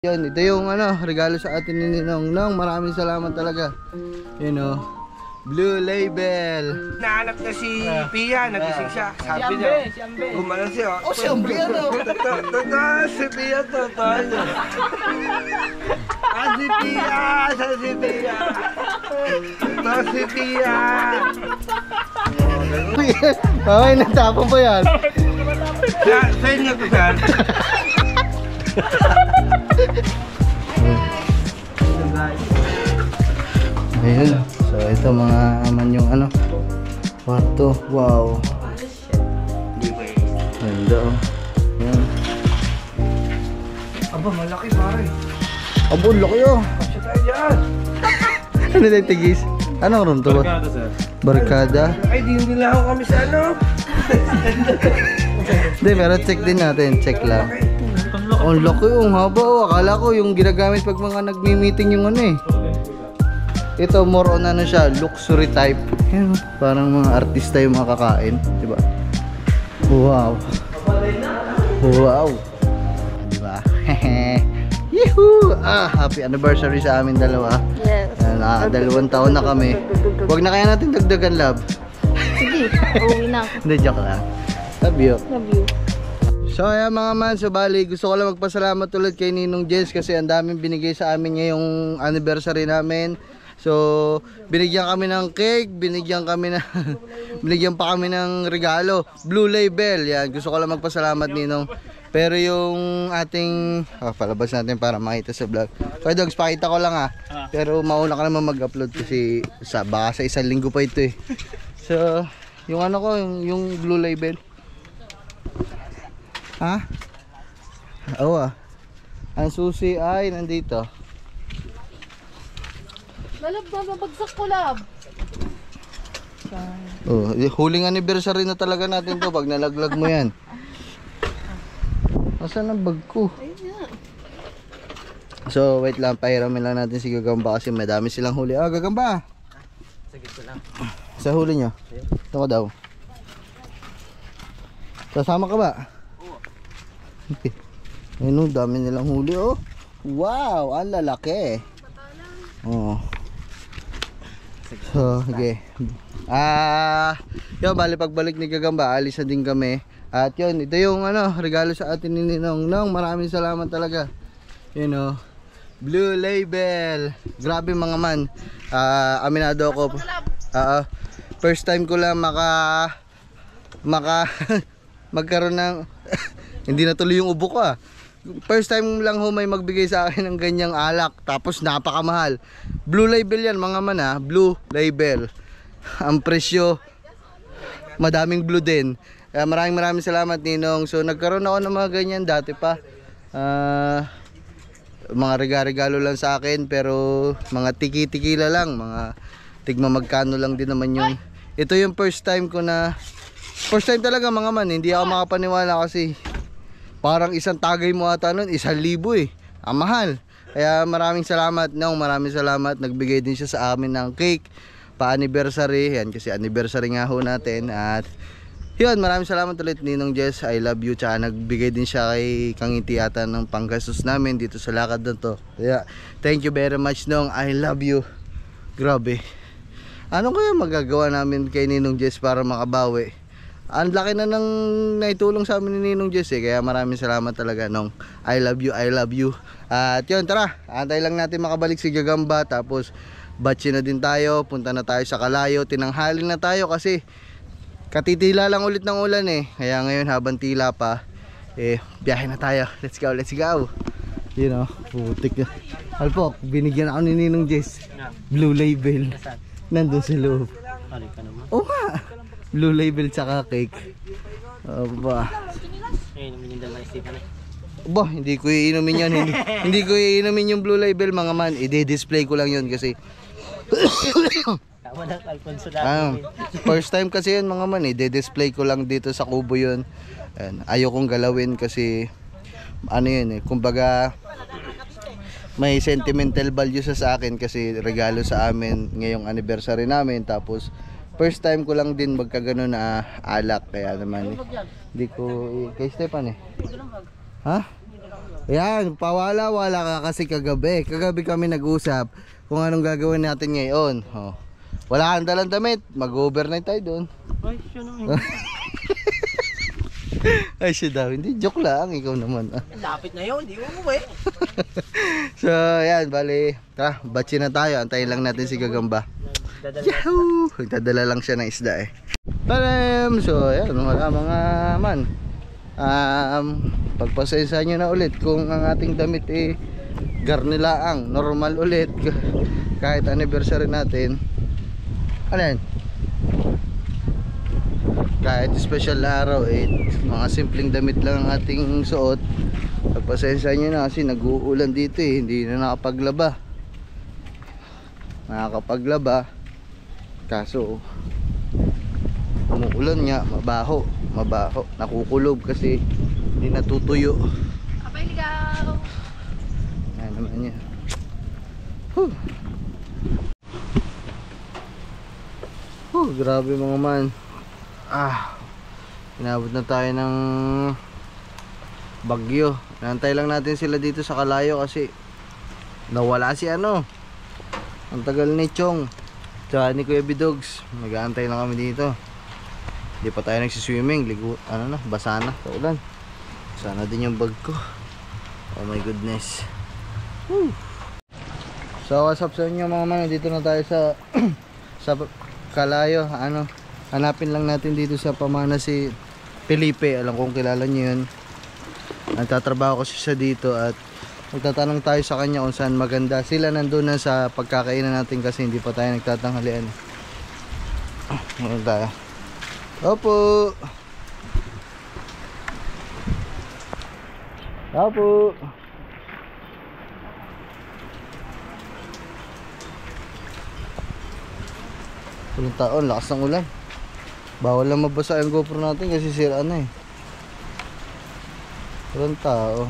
Yun, ito yung regalo sa atin ni Ninong. Nong, maraming salamat talaga. Yun o, Blue Label. Nahanap na si Pia, nagising siya. Sabi niya, gumano siya. Oh, si Ambi Totoo, si Pia, totoo. Si Pia, si Pia. Totoo si Pia. Ay, natapon pa yan. Sa inyo ko saan? Ayun, so ito mga aman yung kwarto. Wow, ganda oh. Ayan. Aba, malaki pare. Abo, laki oh. Kasi tayo dyan. Ano na yung tigis? Anong room to ba? Barkada, sir. Barkada? Ay, di nila ako kami sa ano. Hindi, pero check din natin. Check lang. Oh, laki yung haba oh. Akala ko yung ginagamit pag mga nagmi-meeting yung Ito more on siya, luxury type. Yan, parang mga artista yung mga kakain, di ba? Wow. Wow. Di ba? Yehoo! Happy anniversary sa amin dalawa. Yes. 2 taon na kami. Huwag na kaya natin dagdagan, love. Sige, uwi na ako. Hindi, joke lang. Love you. Love you. So ayan mga man, so bali gusto ko lang magpasalamat ulit kay Ninong Jess kasi ang daming binigay sa amin ngayong anniversary namin. So binigyan kami ng cake, binigyan pa kami ng regalo, Blue Label. Yan, gusto ko lang magpasalamat Ninong. Pero yung ating palabas natin para makita sa vlog. Kaya dogs, pakita ko lang Pero mauna ka naman mag-upload kasi baka sa 1 linggo pa ito eh. So yung yung Blue Label. Oo ang susi ay nandito. Malab na mabagsak ko, lab. Oh, huling anniversary na talaga natin to pag nalaglag mo yan. Nasaan ang bag ko? So wait lang, pahiramin lang natin si Gagamba kasi madami silang huli. Gagamba! Sige ko lang. Sa huli nyo? Ito ko daw. Sasama ka ba? Ayun, dami nilang huli oh. Wow, ang lalaki. Oh. So, okay. Yun, bali pagbalik ni Gagamba, alis na din kami. At yun, ito yung regalo sa atin ni Ninong. Nong, maraming salamat talaga. Yun oh, Blue Label. Grabe mga man. Aminado ako. First time ko lang magkaroon ng hindi na tuloy yung ubo ko First time lang may magbigay sa akin ng ganyang alak. Tapos napakamahal. Blue Label yan mga man Blue Label. Ang presyo, madaming blue din. Maraming salamat Ninong. So nagkaroon ako ng mga ganyan dati pa. Mga regalo lang sa akin. Pero mga tiki-tikila lang. Mga tigma magkano lang din naman yung. Ito yung first time ko first time talaga mga man. Hindi ako makapaniwala kasi parang isang tagay mo ata nun 1,000 ang mahal. Kaya maraming salamat Nong, maraming salamat. Nagbigay din siya sa amin ng cake pa anniversary. Yan kasi anniversary nga ho natin. At yun, maraming salamat ulit Ninong Jess, I love you. Tsaka nagbigay din siya kay Kangiti ata ng panggastos namin dito sa lakad na to. Kaya thank you very much Nong, I love you. Grabe, ano kaya magagawa namin kay Ninong Jess para makabawi? Ang laki na nang naitulong sa amin ni Ninong Jess kaya maraming salamat talaga Nong, I love you, I love you. At yun, tara, antay lang natin makabalik si Gagamba. Tapos batsi na din tayo, punta na tayo sa Kalayo. Tinanghali na tayo kasi katitila lang ulit ng ulan Kaya ngayon habang tila pa biyahe na tayo. Let's go, let's go. You know, putik na Alpok, binigyan ako ni Ninong Jess Blue Label. Nandun sa loob. Oo nga, Blue Label tsaka cake. Aba. Ba, hindi ko iinumin yan. Hindi ko iinumin yung Blue Label mga man. I-display ko lang yun kasi first time kasi yun mga man. I-display ko lang dito sa kubo yun. Ayokong galawin kasi yun kumbaga may sentimental value sa akin kasi regalo sa amin ngayong anniversary namin. Tapos first time ko lang din magkagano na alak. Kaya naman hindi ko kay Stefan Ha? Ayan, pawala-wala ka kasi kagabi. Kagabi kami nag-usap kung anong gagawin natin ngayon. Oh. Wala kang dalang damit, mag-overnight tayo doon. Ay, siya naman. Ay, siya daw. Hindi, joke lang. Ikaw naman. Lapit na yun, di mo umuwi. So, ayan, bali. Tara, batsi na tayo. Antayin lang natin si Gagamba. Yahoo! Nagdadala lang siya ng isda eh. Talam! So, ayan, wala mga man. Pagpasensya nyo na ulit kung ang ating damit eh garnilaang, normal ulit. Kahit anniversary natin. Ano yan? Kahit special araw eh, mga simpleng damit lang ang ating suot. Pagpasensya nyo na kasi nag-uulan dito eh, hindi na nakapaglaba. Nakakapaglaba kaso umuulan nga, mabaho, nakukulob kasi hindi natutuyo. Abay, ligaw. Ayan naman yan. Grabe mga man. Inabot na tayo ng bagyo. Nantay lang natin sila dito sa Kalayo kasi nawala si ano. Ang tagal ni Chong tsaka ni Kuya Bidogs. Mag-aantay lang kami dito. Hindi pa tayo nagsiswimming. Ligo, ano na, basa na sa ulan. Sana din yung bag ko. Oh my goodness. Woo. So what's up sa inyo mga man. Dito na tayo sa sa Kalayo. Ano, hanapin lang natin dito sa pamana si Felipe. Alam kong kilala niyo yun. Nagtatrabaho kasi siya dito at magtatanong tayo sa kanya kung saan maganda. Sila nandun na sa pagkakainan natin kasi hindi pa tayo nagtatanghalian. Ngayon tayo. Opo. Opo. Walang taon, lakas ng ulan. Bawal lang mabasa yung GoPro natin kasi sira na eh. Walang tao.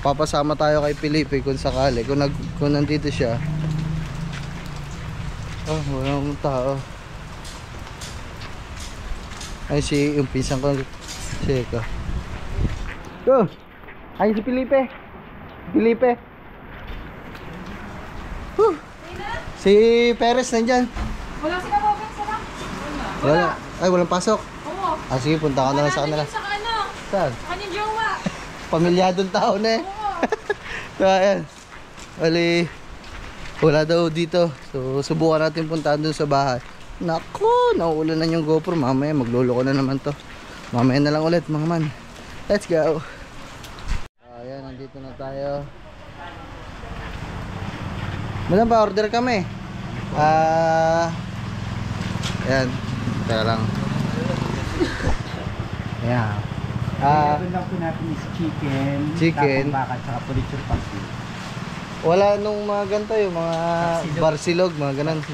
Papasama tayo kay Felipe kung sakali, kung nandito siya. Walang tao. Ay yung pisang ko. Seka. Go! Ay si Felipe. Felipe. Si Perez nandyan. Wala sila bobek sila. Wala. Ay walang pasok. Oo. Sige, punta ka na lang sa kanila. Sa ano? Saan? Sa kanyang jowa. Pamilyadong tao na eh. So ayan, wali, wala daw dito. So subukan natin puntahan dun sa bahay. Naku, nauulan na yung GoPro. Mamaya magluloko na naman to. Mamaya na lang ulit mga man. Let's go. Ayan, nandito na tayo. Madam pa, order kami. Ayan, tara lang. Ayan. Meron lang po natin is chicken, tapong baka, tsaka pulitsyon pasi. Wala nung mga ganito yung mga barsilog, mga ganun.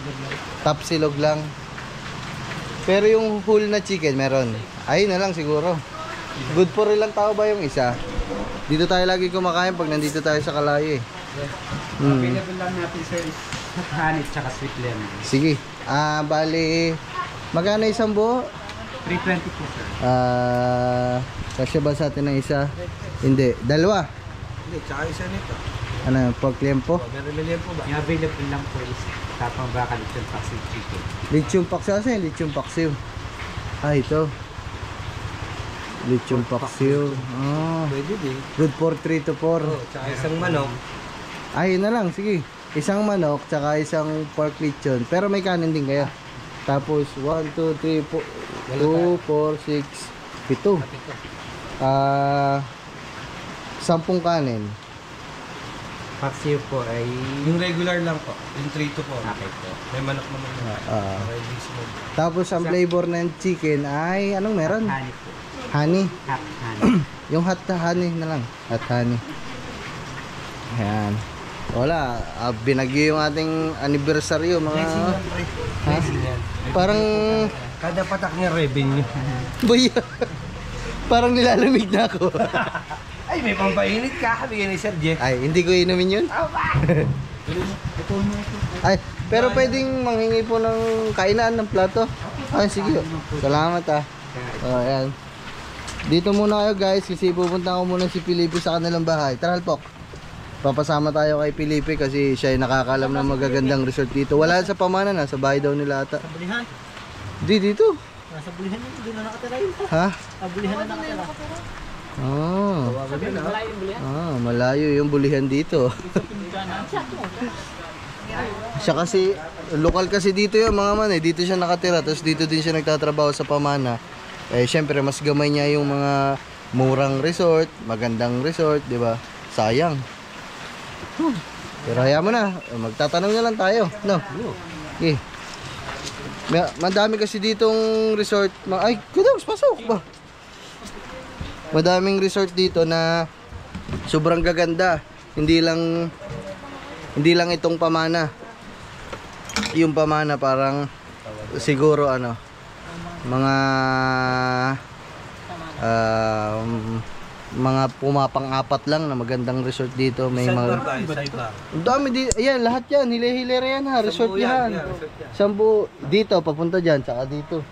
Tapsilog lang. Pero yung whole na chicken meron. Ayun na lang siguro. Good for ilang tao ba yung isa? Dito tayo lagi kumakain pag nandito tayo sa Kalayo eh. Available lang natin sir is honey tsaka sweet lemon. Sige. Bali, magkano isang buo? 320 po sir. Kasya ba sa atin ng isa? Hindi. Dalawa. Hindi, tsaka isa nito. Ano, pork liempo? Meron liempo ba? Yung available lang po is tapong baka, lechon pasi, chicken. Lechon paksiw. Saan yung lechon paksiw? Ito. Lechon paksiw. Pwede din. Good for 3 to 4. Tsaka isang manok. Ayun na lang, sige. Isang manok, tsaka isang pork lechon. Pero may kanin din kayo. Tapos, 1, 2, 3, 4, 2, 4, 6, 7. 10 kanin. Paksiw po ay... Yung regular lang po. Yung 3 to 4. Okay po. May manok naman na. Okay, Tapos, ang flavor ng chicken ay, anong meron? honey po. Honey. Hot honey. Yung hot honey na lang. Hot honey. Ayan. Wala. Binagyo yung ating anniversary. Mga... Ha? Parang... Kada patak niya revenue. Boy, parang nilalamig na ako. Ay, may pampainit ka. Bigyan ni Sir Jeff. Ay, hindi ko inumin yun. Ay, pero pwedeng manghingi po ng kainan ng plato. Ay, sige. Salamat ah. Ayan. Dito muna kayo guys kasi pupunta ko muna si Felipe sa kanilang bahay. Tara Halpok. Papasama tayo kay Felipe kasi siya ay nakakalam ng magagandang resort dito. Wala sa Pamana, nasa bahay daw nila ata. Sa bulihan. Di dito. Nasa bulihan yun, doon na nakatira yun. Ha? Sa bulihan na nakatira. Malayo yung bulihan dito. Siya kasi, lokal kasi dito yung mga man eh. Dito siya nakatira, tapos dito din siya nagtatrabaho sa Pamana. Eh, syempre, mas gamay niya yung mga murang resort, magandang resort, di ba? Sayang. Pero hayaan mo na, magtatanong na lang tayo, no? Okay. Madami kasi ditong resort. Ay, kudos, pasok ba? Madaming resort dito na sobrang gaganda. Hindi lang itong Pamana. Yung Pamana parang siguro ano, mga pumapang-apat lang na magandang resort dito. May mga ang dami di, ayan, lahat yan, hile-hilera yan ha, resort yan. Sambu dito papunta diyan, saka dito.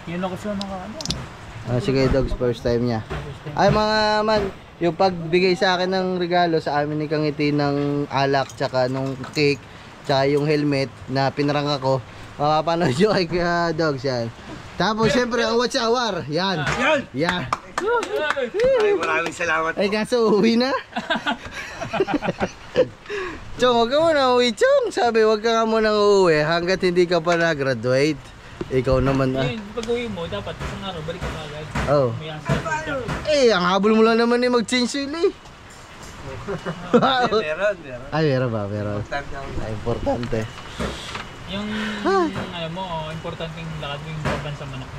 Yun ako siya mga ano. Si Kuya Dogs first time niya. Ay mga man, yung pagbigay sa akin ng regalo sa amin ni Kangiti ng alak tsaka nung cake tsaka yung helmet na pinarang ako, mapapanood nyo kay Kuya Dogs yan. Tapos syempre ang watch hour, yan. Yan. Ay, maraming salamat. Ay kaso uwi na. Chong, wag ka muna uwi, Chong. Sabi, wag ka nga muna uuwi hanggat hindi ka pa na-graduate. Ikaw naman ah. Pag-uwi mo, dapat isang araw, balik ka agad. Oh. Ang habol mo lang naman eh, mag-change oil eh. Meron. Ay, meron ba? Meron. Ay, importante. Yung, alam mo, importanteng lakad mo yung pabansa manak.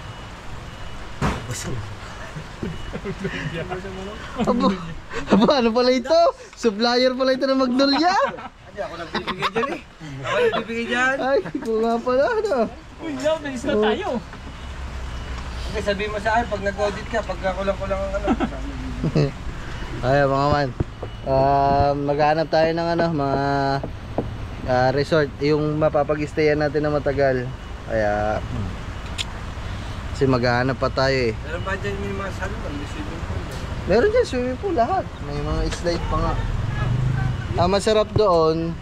Aba, ano pala ito? Supplier pala ito ng Magnolia? Hindi, ako nagbibigay dyan eh. Ako nagbibigay dyan. Ay, kung nga pala, ano? Uy, no, nalis na tayo. Okay, sabihin mo sa akin, pag nag-audit ka, pagka kulang-kulang ang ano. Ay, mga man. Maghanap tayo ng ano, mga resort. Yung mapapag-stayan natin na matagal. Kaya, kasi maghanap pa tayo eh. Meron ba dyan yung mga salon? May swimming pool. Meron dyan swimming pool lahat. May mga slide pa nga. Ang masarap doon,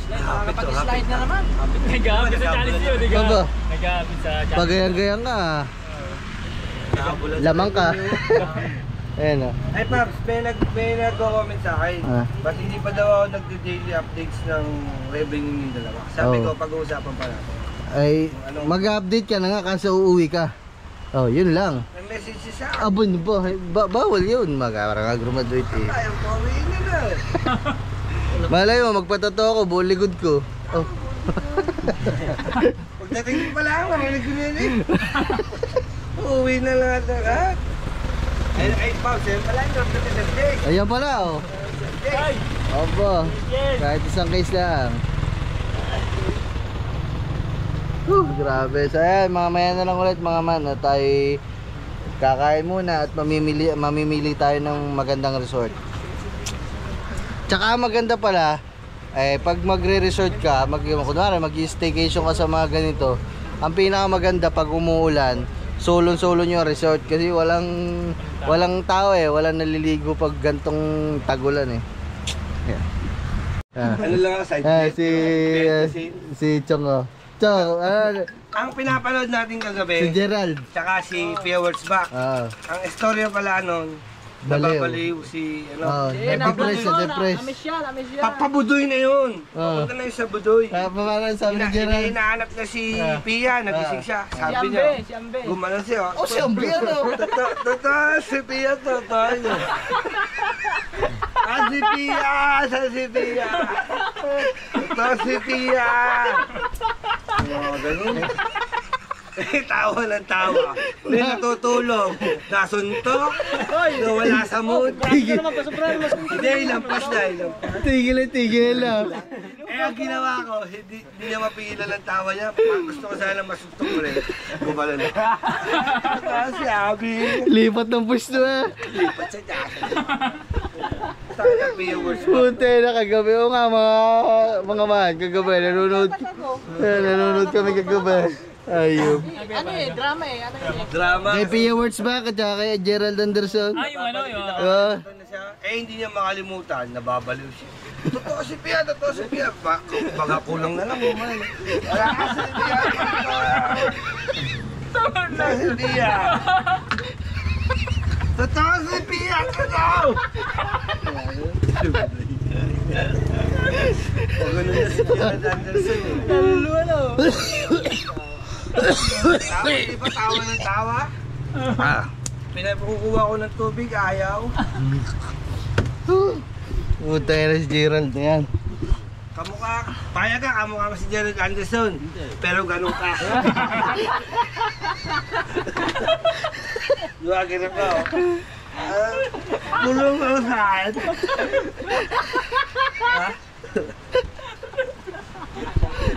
Nakapag-slide na naman. Nag-aabit sa challenge yun, di ka? Aba. Nag-aabit sa challenge. pagayang-gayang ka. Lamang ka. Ayan o. Ay Paps, may nag-comment sa akin. Ba't hindi pa daw ako nagde-daily updates ng revenue ng dalawa? Sabi ko, pag-uusapan pa natin. Ay, mag-update ka na nga kasi uuwi ka. Oh, yun lang. May message siya sa akin. Abon ba? Bawal yun. Mag-graduate eh. Ayaw ko, uwiin na na. Malay mo, magpatato ako, buong likod ko. Oh. Pagdating mo pala ako, mahilig ko yan eh. Uuwi na lang lahat. Ay, Paps, yan pala yung drop na birthday. Ayan pala oh. Ay! Opo. Kahit isang case lang. Grabe. So ayan, mamaya na lang ulit mga man. At tayo kakain muna at mamimili tayo ng magandang resort. Tsaka maganda pala, pag magre-resort ka, kunwari mag-staycation ka sa mga ganito, ang pinakamaganda pag umuulan, solo yung resort kasi walang tao eh, walang naliligo pag gantong tagulan eh. Yeah. Ano lang ang side Si Chong oh. Chong, ang pinapanood natin si kagabi, Gerald. tsaka si Pia Words Back. Ang istorya pala nun, nababaliw si ano. Depress. Amis yan. Papabudoy na yun. Papunta na yun sa budoy. Parang sabi ni Gerald. Hinahanap na si Pia, nagising siya. Sabi niya, Si Ambe. gumano siya. Oh, si Ambe ano? Totoo, si Pia, totoo niya. Si Pia! Totoo si Pia! Ganun. Tawa ng tawa. May natutulog. Nasuntok. Nawala sa mood. Hindi, lampas na. Tigil lang. Ang ginawa ko, hindi niya mapigilan ang tawa niya. Pag gusto ko sana masuntok ko rin. Gumalo na. Kasi Abi. Lipat ng pwesto eh. Lipat sa jacket. Sana viewers. Punte na kagabi. O nga mga man, kagabi. Nanonood kami kagabi. Ayun. Ano eh, drama eh. Ano yun eh? Drama. Kay Pia Words ba? At saka kay Gerald Anderson. Ah, yung ano, yung... Ito na siya. Hindi niya makalimutan, nababaliw siya. Totoo si Pia, totoo si Pia. Baga kulang na lang, man. Wala kasi si Pia. Totoo si Pia. Totoo si Pia, totoo. O ganun na si Gerald Anderson eh. Naluluwa na oh. Tawa, di ba tawa ng tawa? Pinapakukuha ko ng tubig, ayaw. Puta na si Gerald na yan. Kamukha, payag ka, kamukha mo si Gerald Anderson. Pero ganun ka. Luwagin na pa, oh. Bulong mo saan? Ha?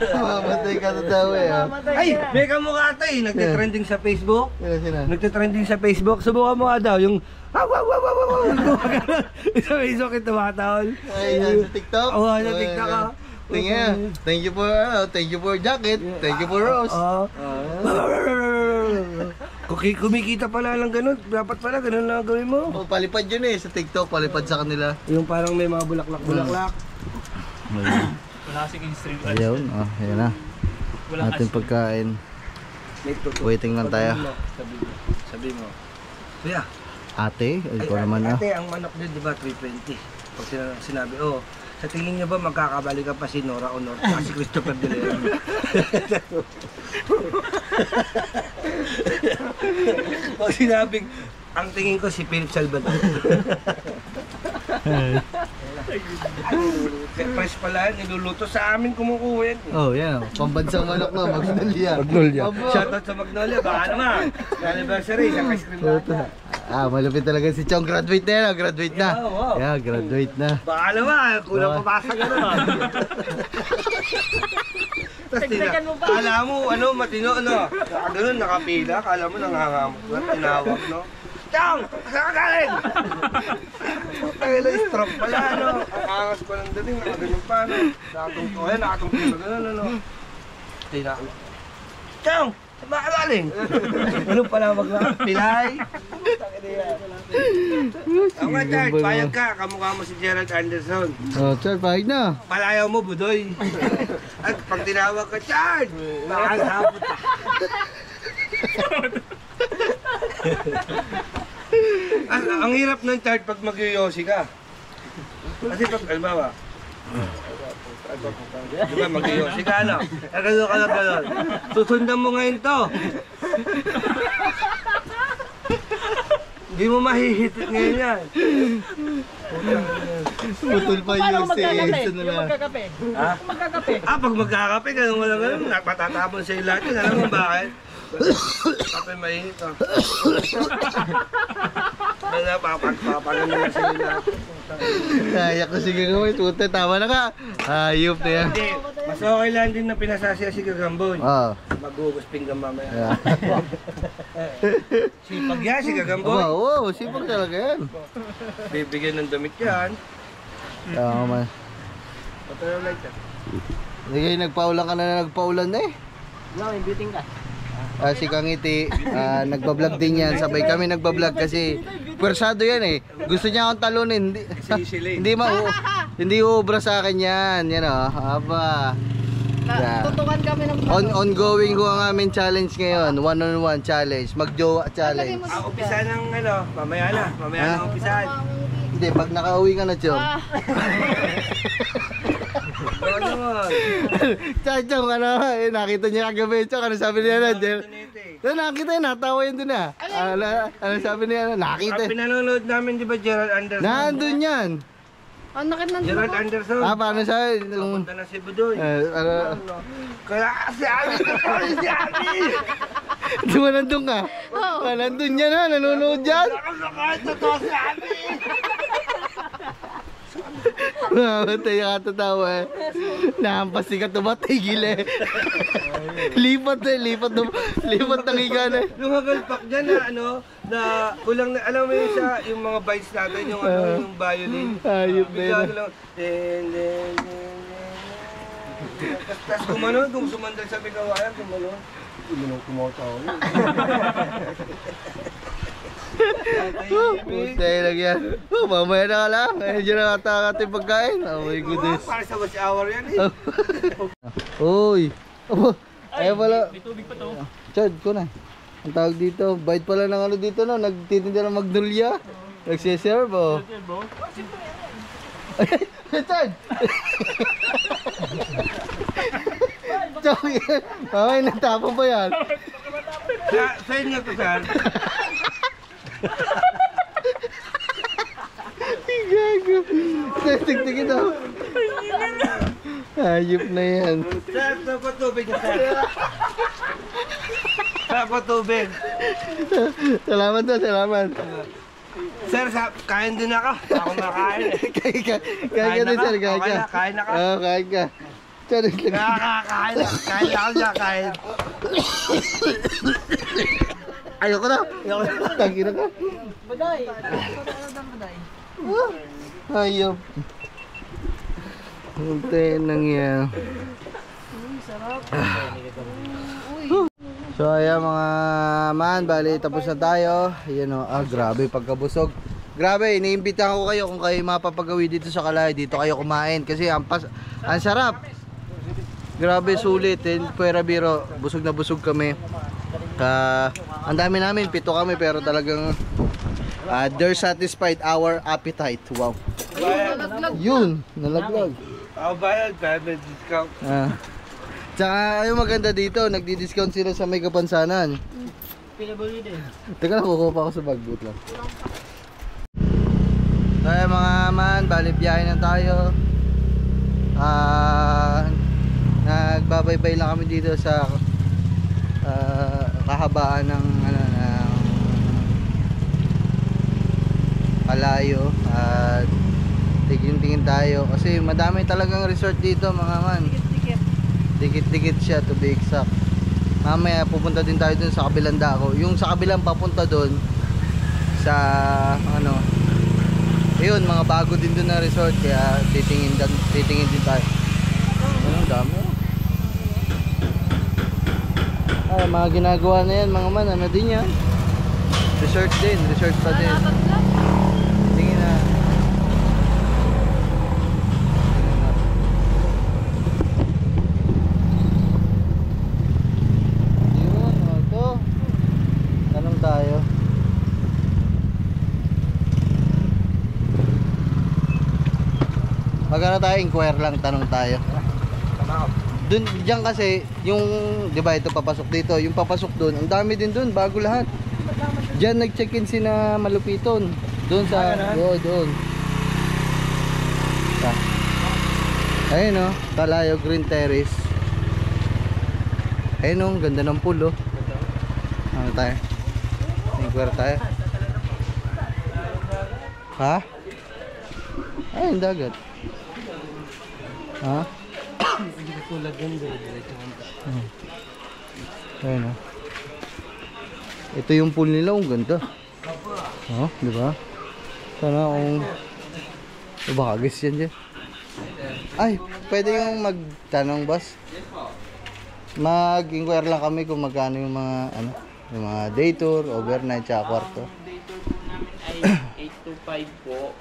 Mamatay ka na daw eh. Ay, may kamukha ito eh. Nagtitrending sa Facebook. Sino? Nagtitrending sa Facebook. Subukan mo nga daw yung sa Facebook yung tumatawal. Ay, yan sa TikTok? Oo, sa TikTok ah. Tingnan. Thank you for jacket. Thank you for rose. Oo. Kumikita pala lang ganun. Dapat pala ganun lang gawin mo. Oh, palipad yun eh sa TikTok, palipad sa kanila. Yung parang may mga bulaklak-bulaklak. Wala kasing stream. Ayun, ayan na. Walang Ating pagkain. May tutok. Waiting lang tayo. Sabi mo. Kuya, Ate, ay ko naman ah. ate, ang manok din, di ba, 320. Pag sinabi, sa tingin niyo ba magkakabalikan pa si Nora Honor at si Christopher De Leon? Pag sinabing, ang tingin ko si Philip Salvador. Fresh pala yan, niluluto sa amin kumukuha yan. Oh, yan. Pambansang manok na, Magnolia. Shoutout sa Magnolia, baka naman. Anniversary, sa ice cream natin. Malupit talaga si Chong. Graduate na yan, graduate na. Yeah, wow. Yeah, graduate na. Baka naman, kulang papasa ka naman. Tapos kala mo, matino, nakaganon, nakapila, kala mo nangangamot ka, tinawag, no? Chong! Saan ka galing? Kaya stroke pala, Ang angas ko lang dating, nakaganon pa, nakatungkol na gano'n, Tinawag. Chong! Saan ba ka galing? Ano pala pilay? Ang nga, Chard, payag ka, kamukha mo si Gerald Anderson. Oh, Chard, pahig na. Palayaw mo, Budoy. At pag tinawag ka, Chard! Makakasabot ka. Ang hirap ng Chard pag mag-yoyosi ka. Kasi pag, alimbawa, di ba mag-yoyosi ka, Gano'n ka lang gano'n. Susundan mo ngayon to. Hindi mo mahihitit ngayon yan. Putol pa yun si Edson na lang. Magkakape. Ha? Magkakape. Pag magkakape, ganun mo lang ganun. Patatapon sa lahat yun. Alam mo bakit? Kape mainit, Papagano lang sa lahat. Kaya ko sige gawin. Tuta, tama na ka. Ayop na yan. Hindi, mas okay lang din na pinasasya si Gagamboy. Oh. Magugos pinggan mamaya. Yeah. Sipag yan si Gagamboy. Wow, sipag talaga yan. Bibigyan ng damit yan. Tama man. Patay ang light yan. Sige, nagpaulan ka na nagpaulan na eh. Lang, imbiting ka. Si Kangiti, nagbablog din yan. Sabay kami nagbablog kasi pwersado yan eh. Gusto niya akong talunin. Hindi uubra sa akin yan. Yan o. Aba. Yeah. Tutukan kami ng Ongoing ko ang aming challenge ngayon. One-on-one challenge. Mag-jowa challenge. Umpisa ng mamaya na. Mamaya na umpisahan. Hindi, pag nakauwi ka na, Chong. Chong, nakita niya kagabi. Chong, ano sabi niya na? Nakita niya, natawa yun dun ah. Ano sabi niya? Nakita. Ang pinanonood namin, di ba, Gerald Anderson? Nandun yan. nakit nandun Gerald ako. Anderson. Paano siya? Punta na si Budoy. Kaya si Ami, si Ami! Di ba nandun ka? Nandun yan ha, nanonood yan. Totoo si Ami! Mamatay ka tatawa eh. Nahampas si Katuba, tigil eh. Lipat ng higa na. Lumagalpak dyan na kulang na, alam mo yung yung mga bites natin, yung yung violin. Ayop na yun. Tapos gumanon, sumandal sa bigawayan, gumanon. Kumatawa yun. Putay lang yan. Oh, mamaya na ka lang. Medyo nakataka yung pagkain. Oh my goodness. Para sa watch hour yan eh. Uy. Aba, ayaw pala. May tubig pa to. Chad ko na. Ang tawag dito. Bait pala ng ano dito no. Nagtitinda ng Magnolia. Nagsiserve oh. Chad! Chad yan. Mamaya nagtapon pa yan. Sa inyo to, sir. Gago. Tigtigin daw. Hayop na yan. Sir, dapat tubig na, sir. Dapat tubig. Salamat na, salamat. Sir, kain din ako. Ako nakain eh. Kain ka din sir, kain Okay ka. na, kain na ka. Oo, kain ka. Chad, Nakakain na. Kain na ako dyan, kain. ayoko na. Tagi na ka. Baday. Hayop. Huntay nang yan. So ayan mga man, bali tapos na tayo. Ayan o, grabe pagkabusog. Grabe, iniimbitahan ko kayo kung kayo mapapagawi dito sa Kalay. Dito kayo kumain kasi ang sarap. Grabe, sulit. Puwera biro, busog na busog kami. Ang dami namin, 7 kami pero talagang they're satisfied our appetite. Wow. Yun, nalaglag. Ako bayad, may discount. Tsaka yung maganda dito, nagdi-discount sila sa may Kapansanan. Pinabuli din. Teka lang, kukuha pa ako sa bag, boot lang. Kaya mga man, bali biyahe na tayo. Nagbabaybay lang kami dito sa kahabaan ng Kalayo at tingin-tingin tayo kasi madami talagang resort dito mga man. Dikit-dikit siya to be exact. Mamaya pupunta din tayo dun sa kabilang dako. Yung sa kabilang papunta dun sa ayun, mga bago din dun na resort kaya titingin din tayo. Anong dami? Ay, mga ginagawa na yan mga man, ano din yan? Resort din, resort pa din. Tingin na. Yun, ito. Tanong tayo. Magano tayo, inquire lang, tanong tayo. Dun, diyan kasi, yung, di ba ito papasok dito, yung papasok dun, ang dami din dun, bago lahat. Diyan nag-check-in sina Malupiton. Doon sa, doon. Ayun o, Kalayo Green Terrace. Ayun o, ganda ng pool o. Ano tayo? Inquire tayo. Ha? Ay, yung dagat. Ha? Tulad din, diretso. Ayun o. Ito yung pool nila, ang ganda. Oh, di ba? Sana kung baka guys yan dyan. Ay, pwede yung magtanong boss. Mag-inquire lang kami kung magkano yung mga yung mga day tour, overnight, tsaka kwarto. Day tour po namin ay 8 to 5 po,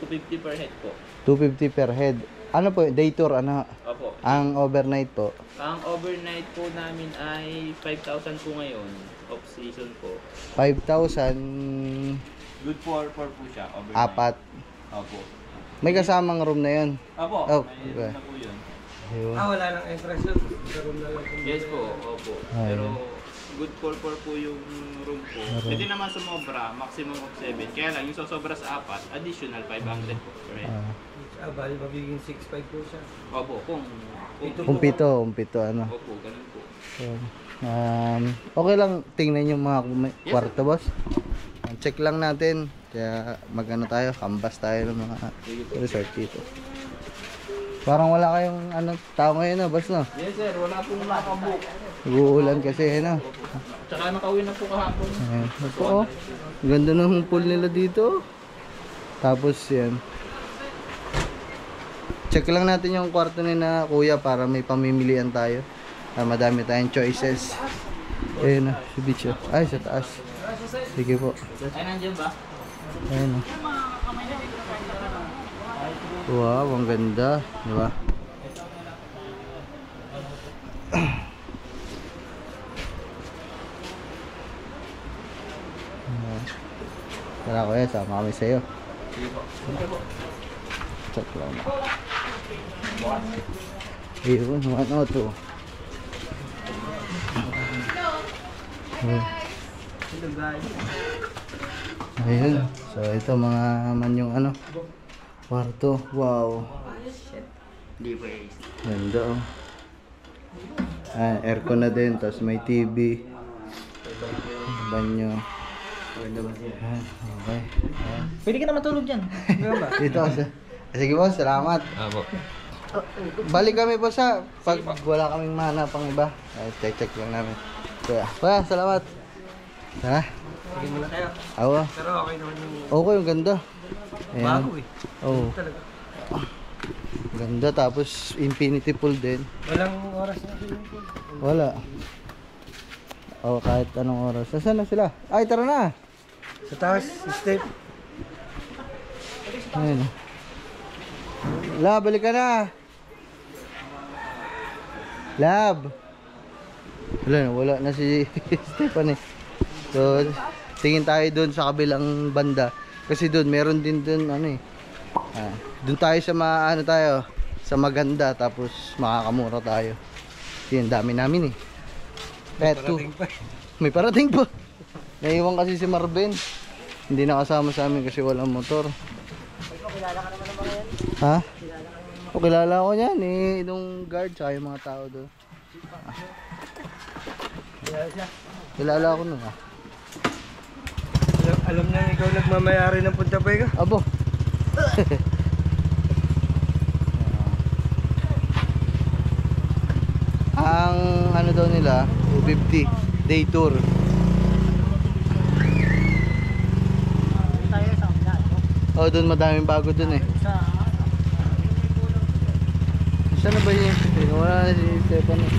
250 per head po. 250 per head. Ano po, day tour, ano? Opo. Ang overnight po? Ang overnight po namin ay 5,000 po ngayon, off season po. 5,000 Good for po siya, overnight. apat. Opo. May kasamang room na yun. Opo, Oh, may okay. na po yun. Ayun. Wala nang entrance yun. Karoon na lang. Yes po, opo. Ayun. Pero good for po yung room po. Pwede naman sumobra, maximum of 7. Kaya lang, yung sosobra sa 4, additional 500 po per head. Bali magiging 6.5 po siya. Opo, kung Umpito, ano. Opo, ganun po. So, okay lang tingnan yung mga kwarto boss. Check lang natin. Kaya magano tayo, kambas tayo ng mga resort dito. Parang wala kayong tao ngayon na boss no? Yes sir, wala pong nakabook. Uulan kasi no. Tsaka nakauwi na po kahapon. Ayan. Ito oh. Ganda ng pool nila dito. Tapos yan. check lang natin yung kwarto ni na kuya para may pamimilian tayo. Madami tayong choices. Ayun na, si Bicho. Ay, sa taas. Sige po. Ay, nandiyan ba? Ayun na. Wow, ang ganda. Diba? Tara kuya, sama kami sa'yo. Check lang na. Ayun, ano to? Ayun. So ito mga man yung ano kwarto. Wow. Ganda oh. Aircon na din, tapos may TV. Banyo. Okay. Pwede ka na matulog dyan. Dito kasi. Sige po, salamat. Balik kami po sa pag wala kaming mana pang iba. Check lang namin. Kuya, salamat. Ha? Sige muna kayo. Awa. Pero okay naman yung Okay, ang ganda. Ayan. bago eh. Oo. Talaga. Ganda, tapos infinity pool din. Walang oras na swimming pool. Wala. O, kahit anong oras. Nasaan na sila? Ay, tara na. Sa taas, step. Ayun. Lab, balik ka na. Lab. Wala na si Stephanie. So, tingin tayo doon sa kabilang banda. Kasi doon, meron din doon, ano eh. Doon tayo sa sa maganda. Tapos, makakamura tayo. Yun, dami namin eh. May parating pa. Naiwan kasi si Marvin. Hindi nakasama sa amin kasi walang motor. Kilala ka naman ng mga yan. Ha? O, kilala ko yan eh. Yung guard tsaka yung mga tao doon. Kilala ko nun ah. Alam na ikaw nagmamayari ng Punta Pega? Abo. Ang ano daw nila 250 day tour. Tayo sa kabila. Oh, doon madaming bago doon eh. Saan na ba yun? Wala na si Stephanie.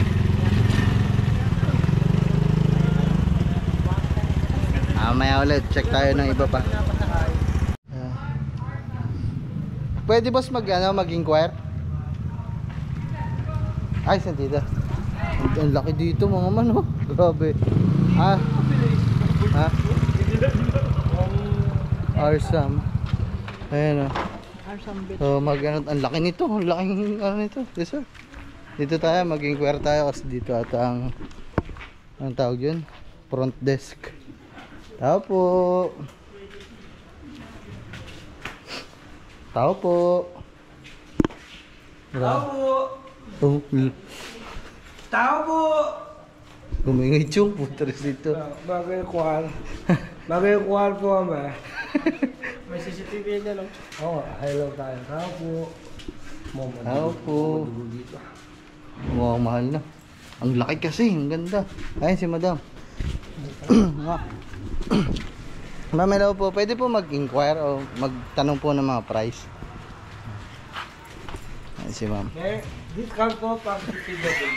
Maya ulit, check tayo ng iba pa. Pwede boss mag-inquire? Ay, saan dito? Ang laki dito mga man oh. Grabe. Ha? Arsam. Ayan oh. So ang laki nito. Ang laking ano nito. Yes sir. Dito tayo, mag-inquire tayo kasi dito ata ang tawag yun? Front desk. Tao po. Tao po. Tao po! Oh, Tao po! gumingay chong putres dito. Bagay kuwal. Bagay kuwal po kami. May CCTV yan lang. Oo, hello tayo. Tao po. Tao po. Mukhang mahal na. Ang laki kasi, ang ganda. Ayun si madam. Ma'am, hello po. Pwede po mag-inquire o magtanong po ng mga price. Ayun si ma'am. May discount po pag titida din.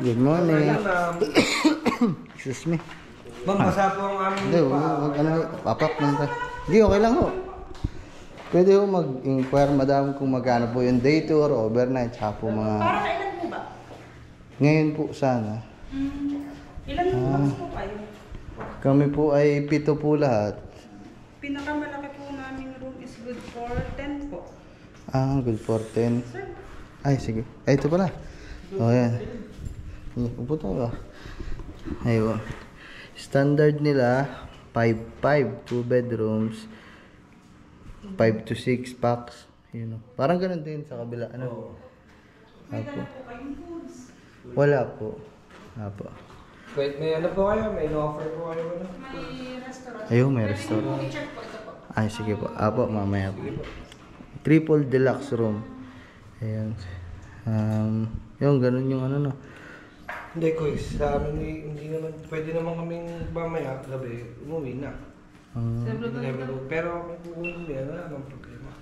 Good morning. Ayan, Excuse me. ma'am, basa po ang aming Hindi, wag ano, papak lang tayo. Hindi, okay lang ho. Pwede ho mag-inquire, madam, kung magkano po yung day tour, overnight, tsaka po mga... Para kailan po ba? Ngayon po sana. Ilan box po kayo? Kami po ay 7 po lahat. Pinakamalaki po namin room is good for 10 po. Good for 10. Ay, sige. Ay, ito pala. O, yan. Upo tayo. Ayun. Standard nila, 5'5", 2 bedrooms, 5 to 6 packs. Yun, parang ganun din sa kabila. Ano? Apo. Wala po. Apo. Wait, may ano po kayo? May offer po kayo? Ano? Ayun, may restaurant. Ay, sige po. Apo, mamaya po. Triple deluxe room. Ayan. Yung ganun yung ano no. Hindi, Kuis. Sa amin, hindi naman, pwede naman kaming mamaya, gabi, umuwi na. Pero kung pupunta, wala namang problema.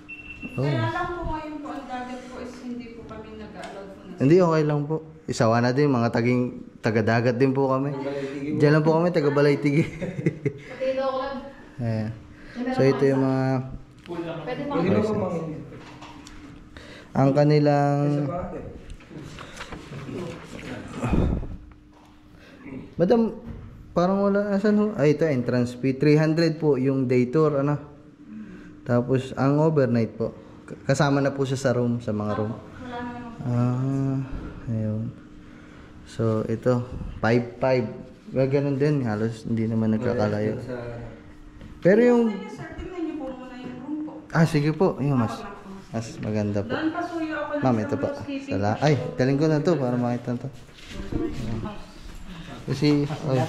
Oh. Kaya lang po ngayon po, ang dagat po is hindi po kami nag-allow po na. Hindi, okay lang po. Isawa na din, mga taga-dagat din po kami. Diyan lang po kami, taga-Balaytigi. Ayan. So ito yung mga... Ang kanilang... Madam, parang wala, asan ho? Ay, ito, entrance fee. 300 po yung day tour, ano? Tapos, ang overnight po. Kasama na po siya sa room, sa mga room. Ayun. So, ito, 5-5. Ganun din, halos hindi naman nagkakalayo. Pero yung... Sir, tingnan niyo po muna yung room po. sige po, yung mas maganda po. Doon pasuyo ako ng Ma'am, ito po. Ay, galing ko na to para makita to. Kasi, ay,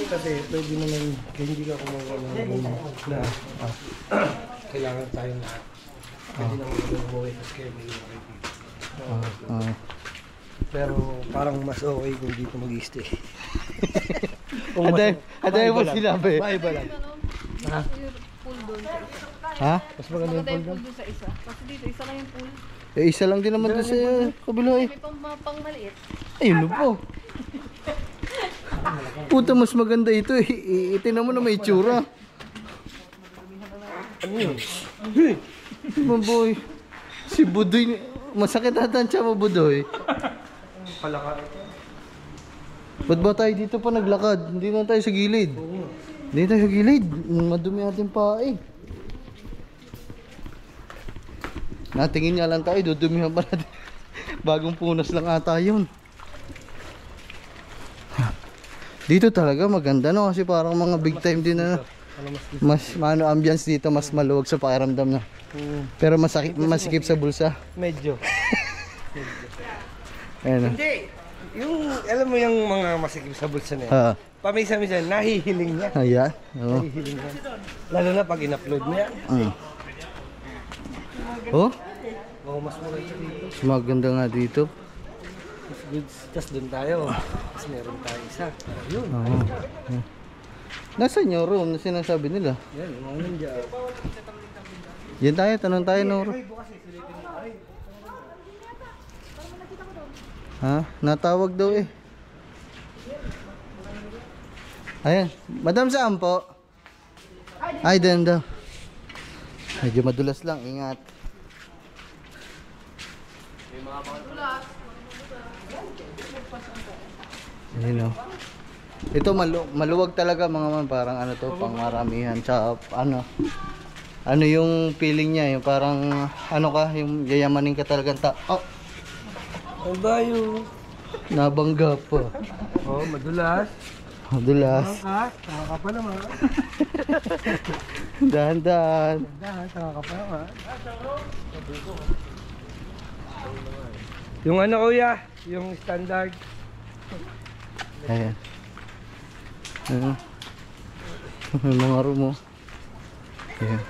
Kasi pwede naman, hindi ka kumuha ng room na kailangan tayo lahat. Pwede naman umuwi sa schedule. Pero parang mas okay kung dito mag-stay. Aday mo sinabi. Maiba lang. Ha? Mas maganda yung pool Pool doon sa isa. Kasi dito, isa lang yung pool. Isa lang din naman doon sa kabila eh. May pang maliit. Ayun po. Puta, mas maganda ito eh. Itinan mo na may itsura. Ano yun? Maboy. Si Budoy. Masakit natansya mo, Budoy. Palaka. Ba't ba tayo dito pa naglakad? Hindi na tayo sa gilid. Hindi tayo sa gilid. Madumi natin pa eh. Natingin nga lang tayo. Dudumihan pa natin. Bagong punas lang ata yun. Dito talaga maganda no kasi parang mga big time din na mas ambience dito, mas maluwag sa pakiramdam na. Pero masikip sa bulsa. Medyo. Ayun. Hindi. Yung, alam mo yung mga masikip sa bulsa na yan. Pamisa-misa, nahihiling niya. Ayan. Oo. Nahihiling niya. Lalo na pag in-upload niya. Oh, Oo, mas maganda dito. mas maganda nga dito. Mas good. Tapos doon tayo. Tapos meron tayo isa. Yun. Oo. Nasaan yung room na sinasabi nila? Yan, yung mga nandiyan. Yan tayo, tanong tayo no. Ha? Natawag daw eh. Ayan. Madam, saan po? Ay, doon daw. Medyo madulas lang. Ingat. Ayun o. Ito maluwag talaga mga man. Parang ano to, pang maramihan. Tsaka ano yung feeling niya. Yung parang ano ka, yung yayamanin ka talagang oh, Ang bayo. nabangga pa. Oh, madulas. Madulas. Tanga ka pa naman. Dahan-dahan. Tanga ka pa naman. Yung ano kuya, yung standard. Ayan. Ayan. May mga room mo. Ayan.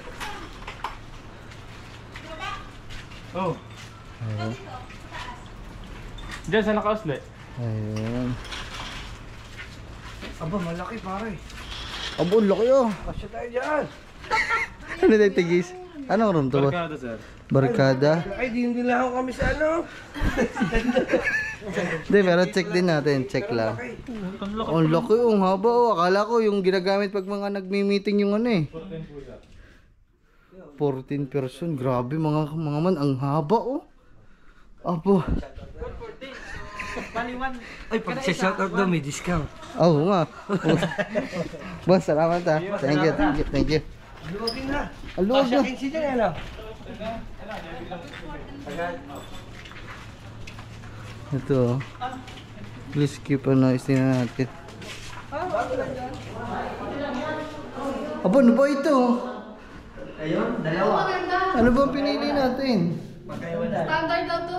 Oh. Ayan. Diyan sa naka-outlet. Ayan. Aba, malaki pare. Abo, laki oh. Kasya tayo dyan. Ano tayo tigis? Anong room to ba? Barkada, sir. Barkada? Ay, di lang ako kami sa ano. Hindi, pero check din natin. Check lang. Ang laki oh. Ang haba oh. Akala ko yung ginagamit pag mga nagmi-meeting yung ano eh. 14 person. Grabe mga man. Ang haba oh. Abo. Ay, pag sa shoutout daw, may discount. Oo nga. Boss, salamat ha. Thank you, thank you, thank you. Luwagin na. Ang luwag na. Kasya 15 dyan, ano? Ito oh. Please keep a noise na natin. Aba, ano ba ito? Ayun, dalawa. Ano ba ang pinili natin? Standard daw to.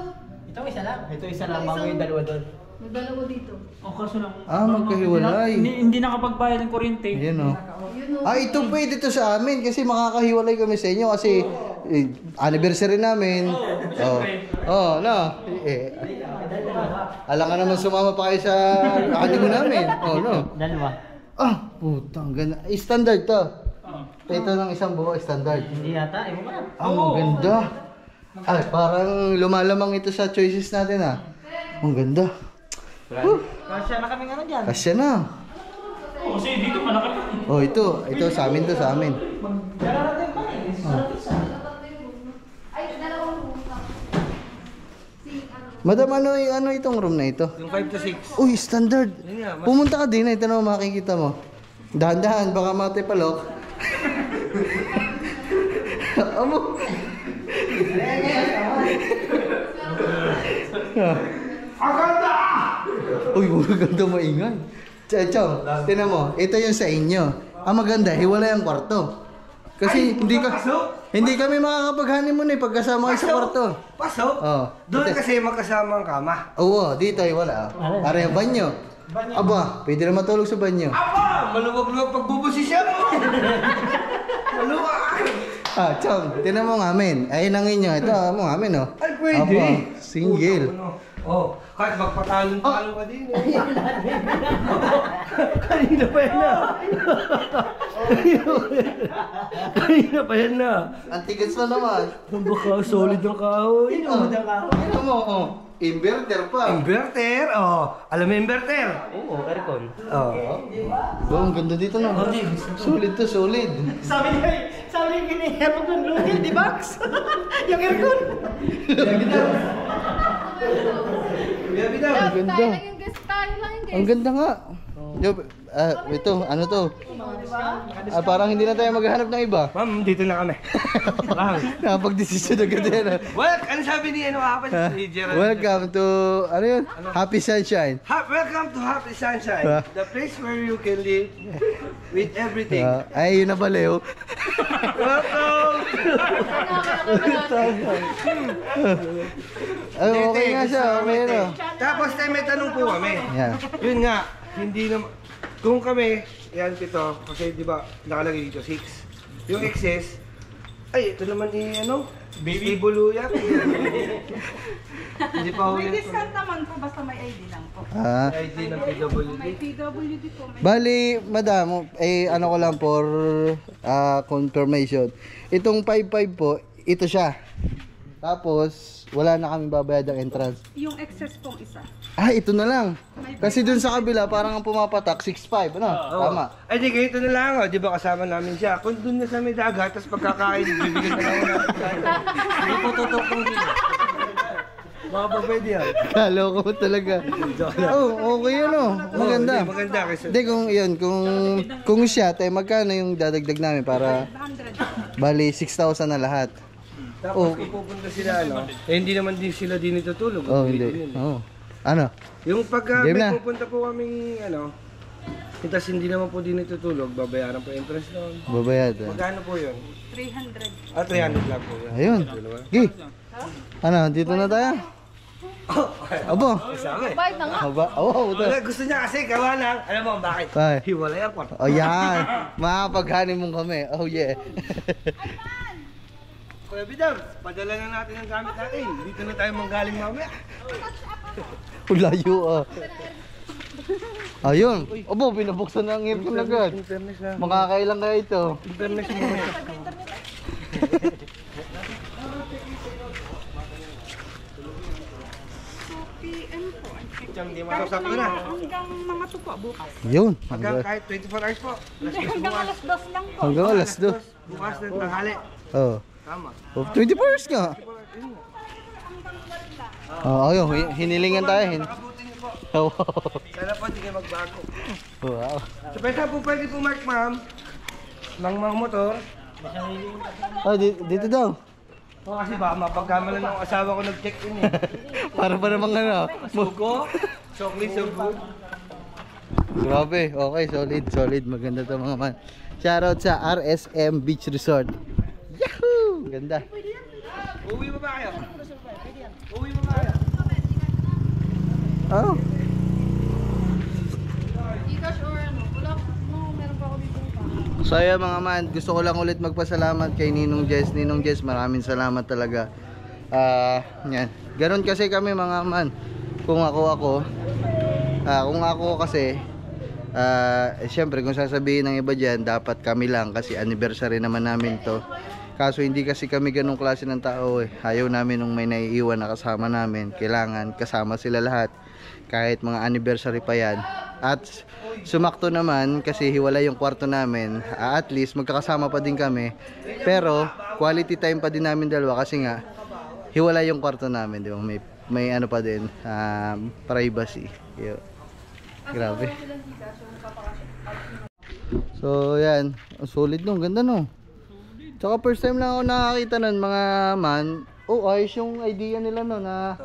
Ito isa lang. Ito isa lang. Mga yung dalawa doon. May dalawa dito. Oh, kaso lang. Magkahiwalay. Hindi nakapagbayad ng kuryente. Ayan oh. Yun o. Ito pwede to sa amin kasi makakahiwalay kami sa inyo kasi anniversary namin. Oh, no. Alam ka naman sumama pa kayo sa honeymoon namin. Oh, no. Dalawa. Putang ganda. Standard to. Ito ng isang buo, standard. Hindi yata, ewan ko na. Ah, maganda. Ay, parang lumalamang ito sa choices natin ah. Ang ganda. Kasya na kami nga dyan. Kasya na. Oh, kasi dito malaki. Oh, ito sa amin to, sa amin. Dala natin ba eh? Ay, dalawang room. Madam, ano itong room na ito? Yung 5 to 6. Uy, standard. Yun nga, Pumunta ka din, ito na makikita mo. Dahan-dahan, baka matipalok. Amo. Aganda! Uy, maganda maingay. Chong, tinan mo, ito yung sa inyo. Ang maganda, hiwalay ang kwarto. Kasi hindi kami makakapag-honeymoon eh pagkasama kayo sa kwarto. Pasok? Oh. Doon kasi magkasama ang kama. Oo, dito ay wala. Para yung banyo. Aba, pwede na matulog sa banyo. Aba! Maluwag-luwag pagbubusi siya mo! Maluwag! Ah, Chong, tinan mo ng amin. Ayun ang inyo. Ito, mo ng amin, oh. Ay, pwede. Aba, single. Oh, kahit magpatalon-talon ka din eh. Kanina pa yan na. Kanina pa yan na. Ang tigas na naman. Ang baka solid ng kahoy. Ito mo, oh. Inverter pa. Inverter, oh. Alam mo inverter? Oo, aircon. Oh. Oh, ang ganda dito na. Solid to, solid. Sabi niya kinihirap ng lugi, di ba? Yung aircon. Ang ganda. Tayo lang yung guest. Tayo lang yung Ang guest. ganda nga. Yo, ito, ano to? Parang hindi na tayo maghahanap ng iba. Ma'am, dito na kami. Nakapag-desisyon agad yan. Well, ano sabi ni ni Gerald? Welcome to, ano yun? Happy Sunshine. Welcome to Happy Sunshine. The place where you can live with everything. Ay, yun na pala yun. Welcome! Ay, okay nga siya, okay na. Tapos tayo may tanong po kami. Yan. Yun nga, hindi naman, kung kami, yan ito, kasi di ba nakalagay dito 6. Yung excess, ay ito naman baby buluya. Hindi pa May huli. discount naman po, basta may ID lang po. ID ng PWD. May PWD po. May Bali, madam, ano ko lang for confirmation. Itong 5.5 po, ito siya. Tapos, wala na kami babayad ng entrance. yung excess pong isa. Ah, ito na lang. Kasi dun sa kabila, parang ang pumapatak, 6.5. Ano? Tama. Ay di, ganito na lang, di ba kasama namin siya. Kung doon na sa may dagat, tapos pagkakain, bibigyan na lang natin tayo. Hindi po tutok ng dito. Baka pa pwede yan. Kalo ko talaga. Oh, okay yun oh. Maganda. Hindi, maganda kasi. Hindi, kung yun, kung siya, tayo magkano yung dadagdag namin para 100. bali 6,000 na lahat. Tapos kung pupunta sila, hindi naman din sila din itutulog. Oh, hindi. Oh. Ano? Yung pagka Game may na. pupunta po kaming, tapos hindi naman po din itutulog, babayaran po entrance doon. Babayad. Magkano po yun? 300. 300 lang po yun. Ayun. Gi. Ano, dito na tayo? Abo. Sabi. Bayad na nga. Aba. Oh, ito. Gusto niya kasi gawa ng, alam mo bakit? Ay. Hiwalay ang kwarto. Oh, yan. Makakapag-honeymoon kami. Oh, yeah. Kuya Bidam, padala na natin ang gamit natin. Dito na tayo manggaling mamaya. Layo ah. Ayun. Abo, binabuksan na ang aircon agad. Internet na. Makakailang kaya ito. Internet mo. PM po. Siyang di masasap ko na. Hanggang mga tupo bukas. Yun. Hanggang kahit 24 hours po. Hanggang alas 2 lang po. Hanggang alas 2. Bukas na tanghali. Oh. Tama. Oh, 24 hours nga. Oh, ayun. Hinilingan tayo. Nakabuti niyo po. Oh, Sana po hindi kayo magbago. wow. So pwede po pwede po mark ma'am. Ng mga motor. Oh, dito daw. O kasi baka mapagkamalan ng asawa ko nag-check-in eh. Para pa namang ano. Sugo. Chocolate so good. Grabe. Okay, solid. Maganda to mga man. Shoutout sa RSM Beach Resort. Yahoo! Ganda. Uwi mo ba kayo? Uwi mo ba kayo? Oh. Gcash or ano? Wala. No, meron pa ako dito pa. So ayan mga man, gusto ko lang ulit magpasalamat kay Ninong Jess. Ninong Jess, maraming salamat talaga. Yan. Ganon kasi kami mga man. Kung ako kasi Siyempre kung sasabihin ng iba dyan, dapat kami lang kasi anniversary naman namin to. Kaso hindi kasi kami ganong klase ng tao eh. Ayaw namin nung may naiiwan na kasama namin. Kailangan kasama sila lahat kahit mga anniversary pa yan. At sumakto naman kasi hiwalay yung kwarto namin. At least magkakasama pa din kami. Pero quality time pa din namin dalawa kasi nga hiwalay yung kwarto namin, di ba? May ano pa din, privacy. Yo. Grabe. So yan, solid no, ganda no. Tsaka first time lang ako nakakita nun mga man. Oh, ayos yung idea nila no na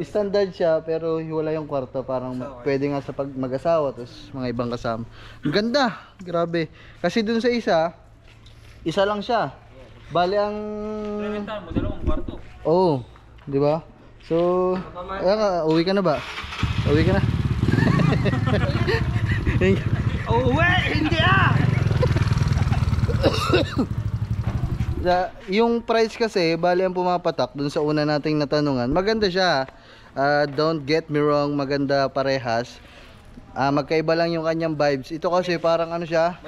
standard siya pero hiwalay yung kwarto. Parang pwede nga sa pag mag-asawa tapos mga ibang kasama. Ang ganda, grabe. Kasi dun sa isa lang siya. Bali ang Rentahan mo, 2 kwarto. oh, di ba? So, uwi ka na ba? Uwi ka na. Uwi! Hindi ah! Yung price kasi, bali ang pumapatak dun sa una nating natanungan. Maganda siya. Don't get me wrong, maganda parehas. Magkaiba lang yung kanyang vibes. Ito kasi parang ano siya?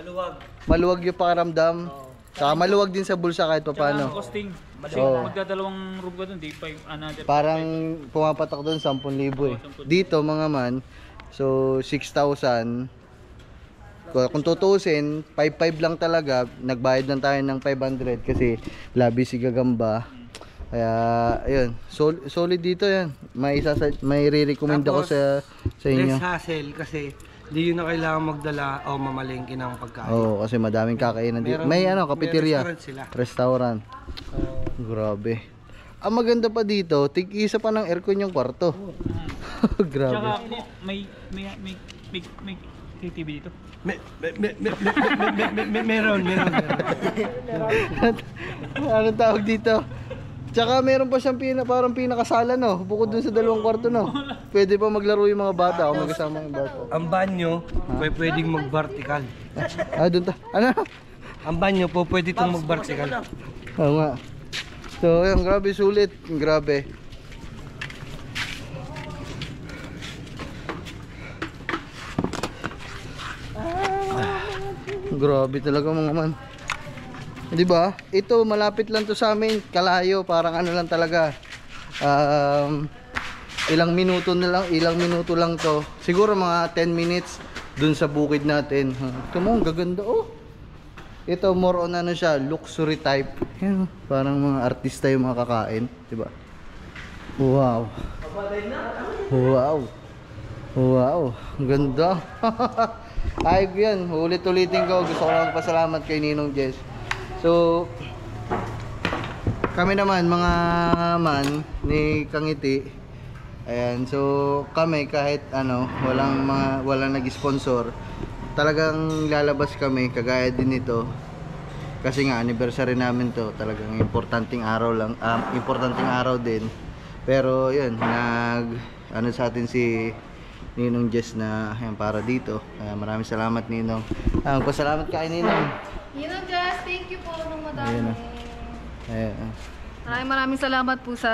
Maluwag yung pakiramdam. Saka maluwag din sa bulsa kahit paano. Costing. Kasi Oo. magdadalawang room ka dun, di pa another. Parang pumapatak doon 10,000 eh. Dito mga man, so 6,000. Kung tutuusin, 5,500 lang talaga. Nagbayad lang tayo ng 500 kasi labi si Gagamba. Kaya ayun, solid dito yan. May re-recommend ako sa inyo. Less hassle kasi hindi yun na kailangan magdala o mamalengke ng pagkain. Oo, kasi madaming kakainan dito. Meron- May ano, cafeteria. may restaurant sila. Restaurant. Grabe. Ang maganda pa dito, tig-isa pa ng aircon yung kwarto. Grabe. Tsaka may TV dito. Meron. Anong tawag dito? Tsaka meron pa siyang parang pinakasala no, bukod dun sa 2 kwarto no. Pwede pa maglaro yung mga bata o magkasama yung bata. Ang banyo, pwedeng mag-vertical. Dun ta. Ano? Ang banyo po pwede itong mag-vertical. Oo nga. So, ayun, grabe sulit. Grabe. Grabe talaga mga man. 'Di ba? Ito malapit lang to sa amin, kalayo, parang ano lang talaga. Ilang minuto lang to. Siguro mga 10 minutes dun sa bukid natin. Tumong gaganda oh. Ito more on ano siya, luxury type. Yan, parang mga artista yung mga kakain, 'di ba? Wow. Wow. Wow, ang ganda. Ayos yan, ulit-ulitin ko. Gusto ko lang magpasalamat kay Ninong Jess. So, kami naman mga man ni Kangiti. Ayan, so kami kahit ano, walang nag-sponsor, talagang lalabas kami kagaya din nito. Kasi nga anniversary namin to, talagang importanteng araw din. Pero 'yun, ano sa atin si Ninong Jess na yan, para dito. Maraming salamat Ninong. Pasalamat kay Ninong. Ninong Jess, thank you po nung madami. Ayan. Maraming salamat po sa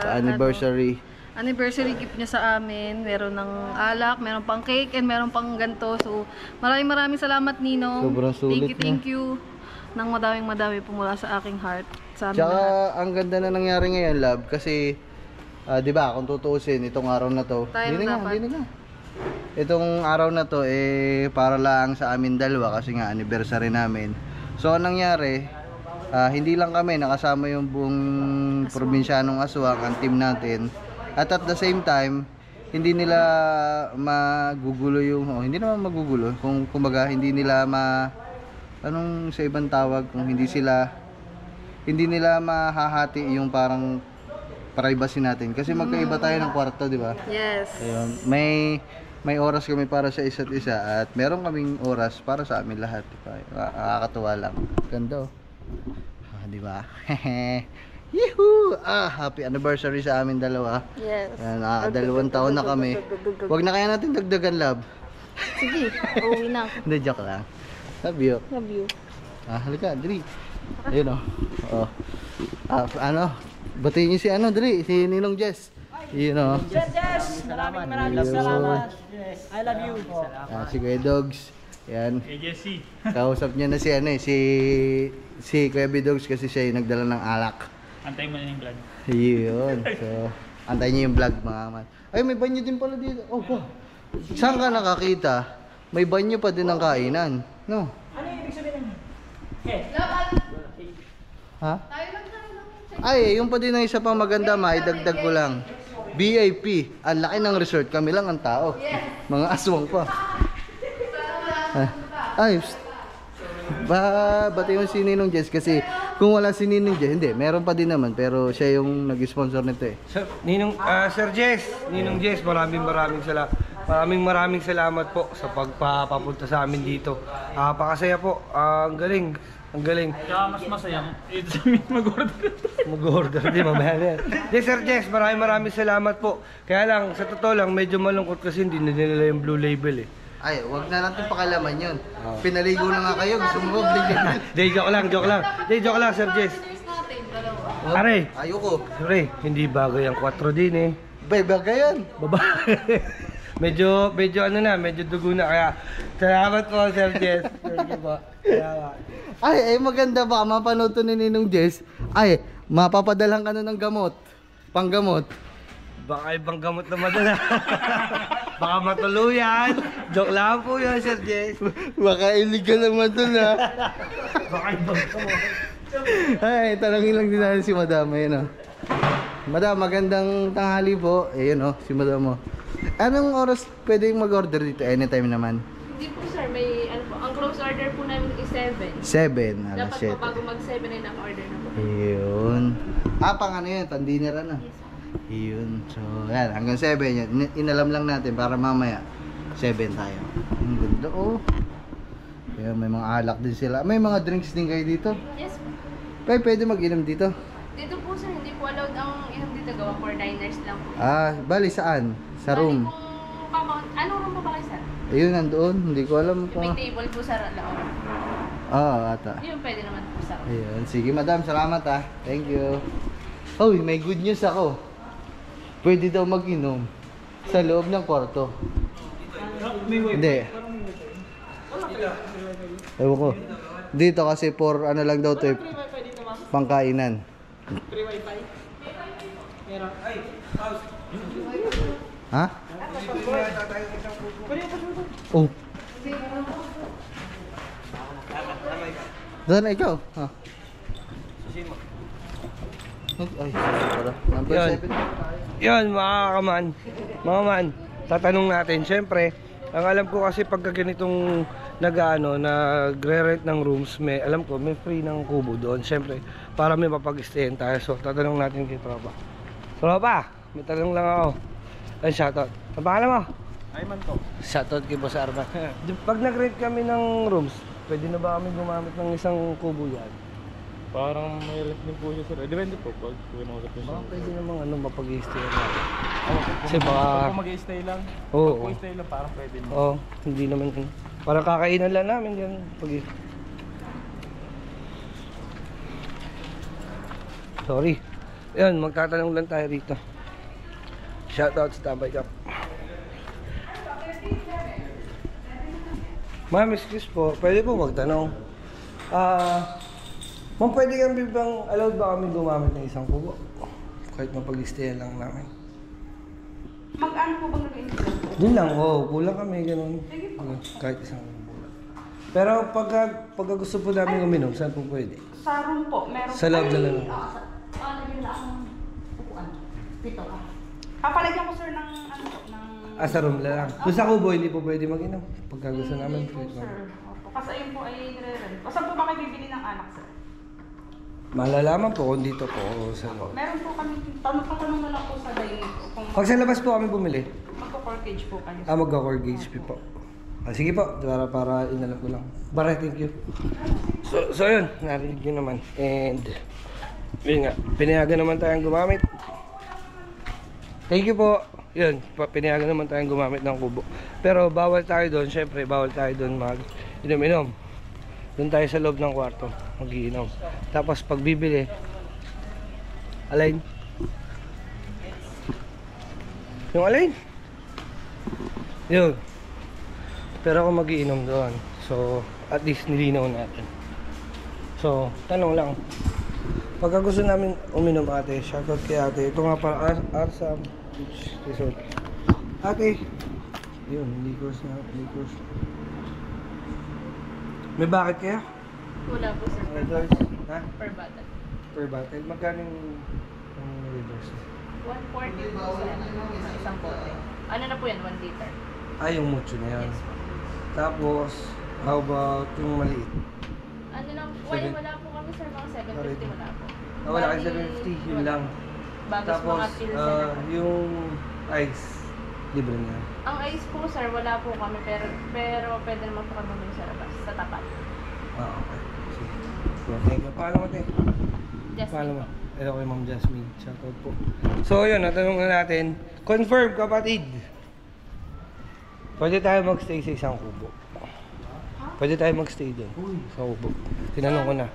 Anniversary. Anniversary gift niya sa amin. Meron ng alak, meron pang cake, and meron pang ganto. So, maraming salamat Ninong. Sobrang sulit Thank you. Nang madaming pumula sa aking heart. Sa amin Tsaka lahat. ang ganda na nangyari ngayon, love, kasi 'di ba, kung tutuusin itong araw na to, Tayo hindi na dapat. nga. Itong araw na to para lang sa amin dalawa kasi nga anniversary namin. So anong nangyari, hindi lang kami nakasama yung buong probinsyanong aswang, ang team natin. At the same time, hindi nila magugulo hindi naman magugulo, kung kumbaga hindi nila anong sa ibang tawag, kung hindi nila mahahati yung parang privacy natin kasi magkaiba tayo ng kwarto, di ba? Yes. Ayun, may oras kami para sa isa't isa at meron kaming oras para sa amin lahat, di ba? Nakakatuwa lang. Ganda oh. Di ba? Yehoo! Happy anniversary sa amin dalawa. Yes. Yan, 2 taon na kami. Huwag na kaya natin dagdagan, love. Sige, uwi na. Hindi, joke lang. Love you. Love you. Halika, dali. Ayun oh. Batiin niyo si Dali, si Ninong Jess. You know. Maraming salamat. I love you. Si Kuya Dogs. Yan. Hey, Jesse. Kausap niya na si ano eh, si Kuya Dogs kasi siya yung nagdala ng alak. Antay mo na yung vlog. Yun. So, antayin niyo yung vlog mga man. Ay, may banyo din pala dito. Oh, po. Saan ka nakakita? May banyo pa din ng kainan. No? Ano yung ibig sabihin? Ha? Ay, yung pa din ang isa pang maganda, maidagdag ko lang. VIP. Ang laki ng resort. Kami lang ang tao. Mga aswang pa. Ay, bati yung si Ninong Jess kasi kung wala si Ninong Jess, hindi, meron pa din naman pero siya yung nag-sponsor nito eh. Sir Jess, Ninong Jess, maraming salamat po sa pagpapapunta sa amin dito. Pakasaya po, ang galing. Kaya mas masaya ito sa amin Mag-order din, mamaya na yan. Yes, Sir Jess, maraming salamat po. Kaya lang, sa totoo lang, medyo malungkot kasi hindi na nila yung blue label eh. Ay, wag na natin pakalaman yun. Pinaligo na nga kayo, gusto mo obligate. Hindi, joke lang, Sir Jess. Pare, Ayoko. sorry, hindi bagay ang 4 din eh. Bagay yan. Baba. medyo medyo dugo na kaya. Salamat po, Sir Jess. Thank you po. Salamat. Ay, maganda ba? Mapanood to ni Ninong Jess. Ay, mapapadalang ka na ng gamot. Panggamot. Baka ibang gamot na madala. Baka matuluyan. Joke lang po yun, Sir Jess. Baka illegal naman to na. Baka ibang gamot. Ay, tanongin lang din natin si Madam. Ayun o. Madam, magandang tanghali po. Ayun o, si Madam o. Anong oras pwede mag-order dito? Anytime naman. Hindi po sir, may ano po, ang close order po namin is 7. 7, alas Dapat 7. po bago mag-7 ay naka-order na po. Ayun. Pang ano yun? Pandinera na. Ayun. So, yan. Hanggang 7 yan. Inalam lang natin para mamaya 7 tayo. Ang ganda oh. Kaya may mga alak din sila. May mga drinks din kayo dito? Yes po. Pwede mag-inom dito? Dito po sir, hindi po allowed ang inom dito gawa for diners lang po. Bali saan? Sa room? Bali kung compound, anong room po ba kayo sir? Ayun, nandoon. Hindi ko alam May kung... table po sa loob. Ata. Yun, pwede naman po sa Ayun. Sige, madam. Salamat ah. Thank you. Oh, may good news ako. Pwede daw mag-inom sa loob ng kwarto. Hindi. Ewan ko. Dito kasi for ano lang daw to eh, pangkainan. Free wifi. Meron. Ay, house. Ha? Oh. Doon ikaw. Ha? Ay, para. Number Yan. 7. Yan, mga man, tatanong natin, syempre, ang alam ko kasi pagka ganitong nagre-rent ng rooms, may, alam ko, may free ng kubo doon, syempre, para may mapag-stayin tayo. So, tatanong natin kay Tropa. Tropa, may tanong lang ako. Ay, shoutout. Ang pangalan mo? Ayman to. Shoutout kay Boss Arman. Pag nag-rent kami ng rooms, pwede na ba kami gumamit ng isang kubo yan? Parang may rent din po siya sir. Depende po pag kinusap niyo siya. Baka pwede namang mapag-stay natin. Kasi baka... Kung mag-i-stay lang, Oo. kung i-stay lang parang pwede na. Oo, hindi naman. Parang kakainan lang namin yan. Sorry. Yan, magtatanong lang tayo rito. Shoutout sa Tambay Cup. Ma'am, excuse po. Pwede po magtanong. Ma'am, pwede kami bang allowed ba kami gumamit ng isang kubo? Kahit mapag-stayan lang namin. Mag-ano po bang nag-install po? Yun lang, kulang kami, ganun. Kahit isang bulan. Pero pagka gusto po namin uminom, saan po pwede? Sa room po, meron Sa loob na lang. Lagyan na ang upuan. Dito ka. Papalagyan ko sir ng ano po, ng... Sa room na lang. Doon sa kubo, hindi po pwede mag-inom. Pagka gusto namin, Hindi po pwede sir. mag-inom. Opo. Kasi ayun po ay nire-rent. O saan po ba kayo bibili ng anak sir? Malalaman po kung dito po o sa loob. Meron po kami, tanong na lang po sa dining po. Kung Pag sa labas po kami bumili, magko-corkage po kayo. magka-core gauge fee po. Sige po, para inalam ko lang. Baray, thank you. So yun, narinig nyo naman. And, yun nga, pinayagan naman tayong gumamit. Thank you po. Yun, pinayagan naman tayong gumamit ng kubo. Pero bawal tayo doon, syempre, bawal tayo doon mag-inom-inom. Doon tayo sa loob ng kwarto, mag-iinom. Tapos pag bibili, Alain. Yung alin? Yun. Pero ako magiinom doon. So, at least nilinaw natin. So, tanong lang. Pagka gusto namin uminom ate, shoutout kay ate. Ito nga para Arsam Beach Resort. Ate! Yun, liquors na. Liquors. May bakit kaya? Wala po sir. Reverse. Ha? Per bottle. Per bottle. Magkano yung reverse? 140 po sir. Sa isang bote. Ano na po yan? 1 liter. Ah, yung mucho na yan. Yes po. Tapos, how about yung maliit? Ano lang, Seven- wala po kami sir. Mga 750 wala po. Ah, wala kayo Bali, 750, yun lang. Bagos Tapos, mga pills na. yung ice, libre na yan. Ang ice po sir, wala po kami. Pero pwede naman po kami bumili sa labas. Sa tapat. Ah, okay. Sige. Yeah, thank you. Paano mo, te? Just Paano mo? Hello kay Ma'am Jasmine. Shoutout po. So, yun, natanong na natin. Confirm, kapatid. Pwede tayo magstay sa isang kubo. Pwede tayo magstay doon. Sa kubo. Tinanong ko na.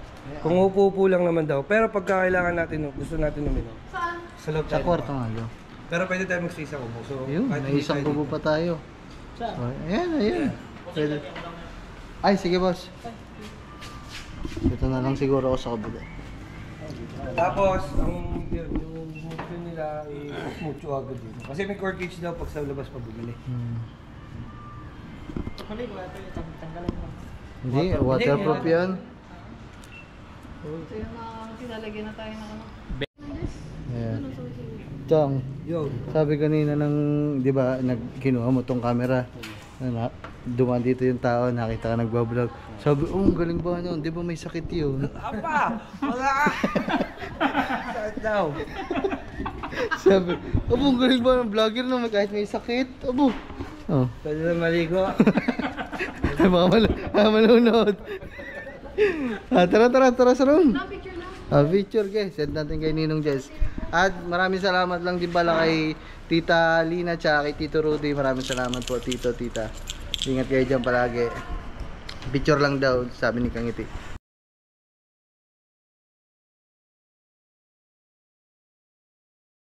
Kung upo-upo lang naman daw. Pero pagka kailangan natin, gusto natin uminom. Saan? Sa loob Sa tayo. kwarto nga yun. Pero pwede tayo magstay sa kubo. So, Ayun, kahit may hindi isang tayo kubo dito. pa tayo. So, ayan. Pwede. Ay, sige boss. Dito na lang siguro ako sa kabila. Tapos, yung mucho nila, mucho agad dito. Kasi may corkage daw pag sa labas pa bumili. Hindi, waterproof yan. Ito yung kinalagyan na tayo ng ano. Ayan. Chong, Yo, sabi kanina ng, di ba, kinuha mo tong camera. Dumaan dito yung tao, nakita ka nagbablog. Sabi, ang galing ba nun? Di ba may sakit yun? apa! Wala ka! Saan daw? Sabi, ang galing ba ng vlogger na kahit may sakit? Abo. Oh. Pwede na maligo. Ay, baka malunod. Tara sa room. Picture lang. Picture guys, send natin kay Ninong Jess. At maraming salamat lang din pala kay Tita Lina tsaka kay Tito Rudy. Maraming salamat po Tito, Tita. Ingat kayo dyan palagi. Picture lang daw, sabi ni Kangiti.